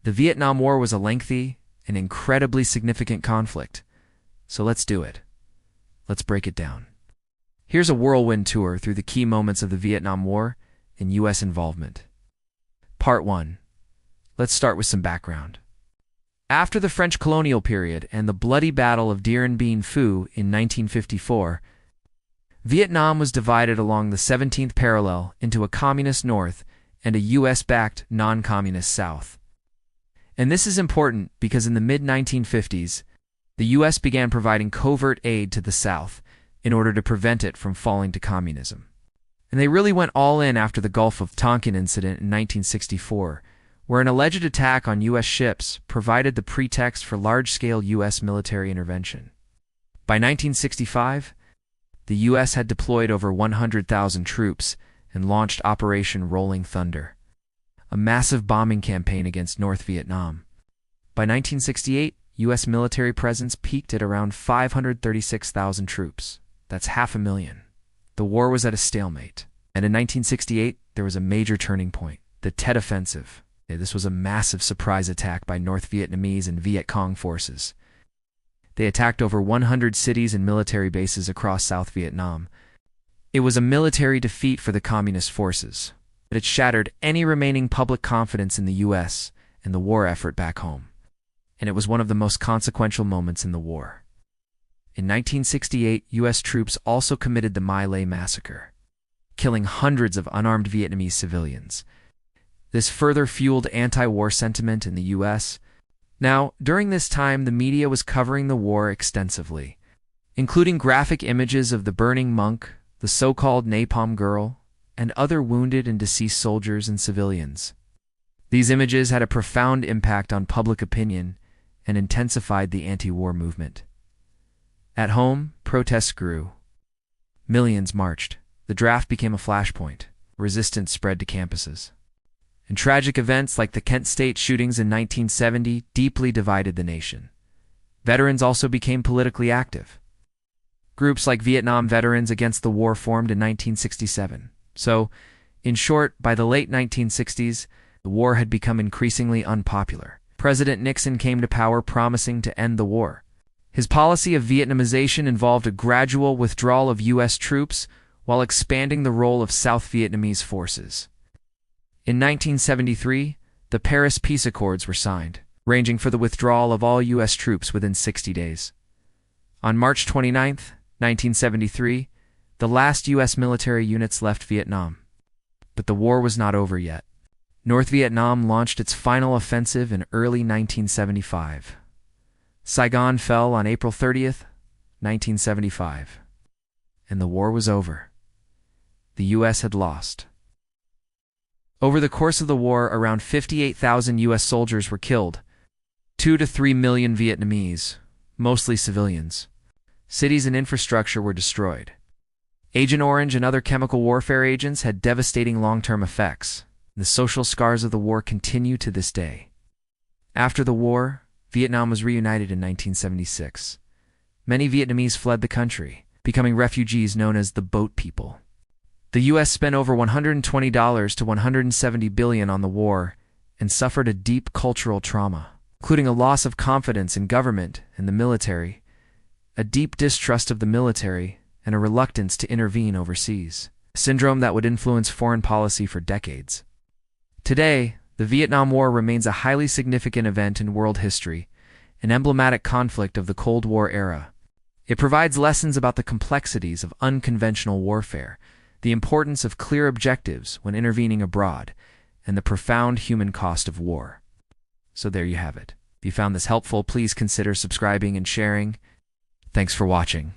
The Vietnam War was a lengthy and incredibly significant conflict. So let's do it. Let's break it down. Here's a whirlwind tour through the key moments of the Vietnam War and U.S. involvement. Part 1. Let's start with some background. After the French colonial period and the bloody Battle of Dien Bien Phu in 1954, Vietnam was divided along the 17th parallel into a communist north and a U.S.-backed non-communist south. And this is important because in the mid-1950s, the U.S. began providing covert aid to the South in order to prevent it from falling to communism. And they really went all in after the Gulf of Tonkin incident in 1964, where an alleged attack on U.S. ships provided the pretext for large-scale U.S. military intervention. By 1965, the U.S. had deployed over 100,000 troops and launched Operation Rolling Thunder, a massive bombing campaign against North Vietnam. By 1968, U.S. military presence peaked at around 536,000 troops. That's 500,000. The war was at a stalemate. And in 1968, there was a major turning point, the Tet Offensive. This was a massive surprise attack by North Vietnamese and Viet Cong forces. They attacked over 100 cities and military bases across South Vietnam. It was a military defeat for the communist forces, but it shattered any remaining public confidence in the U.S. and the war effort back home. And it was one of the most consequential moments in the war. In 1968, U.S. troops also committed the My Lai massacre, killing hundreds of unarmed Vietnamese civilians. This further fueled anti-war sentiment in the U.S. Now, during this time, the media was covering the war extensively, including graphic images of the burning monk, the so-called Napalm Girl, and other wounded and deceased soldiers and civilians. These images had a profound impact on public opinion and intensified the anti-war movement. At home, protests grew. Millions marched. The draft became a flashpoint. Resistance spread to campuses. And tragic events like the Kent State shootings in 1970 deeply divided the nation. Veterans also became politically active. Groups like Vietnam Veterans Against the War formed in 1967. So, in short, by the late 1960s, the war had become increasingly unpopular. President Nixon came to power promising to end the war. His policy of Vietnamization involved a gradual withdrawal of U.S. troops while expanding the role of South Vietnamese forces. In 1973, the Paris Peace Accords were signed, ranging for the withdrawal of all U.S. troops within 60 days. On March 29, 1973, the last U.S. military units left Vietnam. But the war was not over yet. North Vietnam launched its final offensive in early 1975. Saigon fell on April 30th, 1975. And the war was over. The U.S. had lost. Over the course of the war, around 58,000 U.S. soldiers were killed, 2 to 3 million Vietnamese, mostly civilians. Cities and infrastructure were destroyed. Agent Orange and other chemical warfare agents had devastating long-term effects. The social scars of the war continue to this day. After the war, Vietnam was reunited in 1976. Many Vietnamese fled the country, becoming refugees known as the Boat People. The U.S. spent over $120 to $170 billion on the war and suffered a deep cultural trauma, including a loss of confidence in government and the military, a deep distrust of the military, and a reluctance to intervene overseas, a syndrome that would influence foreign policy for decades. Today, the Vietnam War remains a highly significant event in world history, an emblematic conflict of the Cold War era. It provides lessons about the complexities of unconventional warfare, the importance of clear objectives when intervening abroad, and the profound human cost of war. So there you have it. If you found this helpful, please consider subscribing and sharing. Thanks for watching.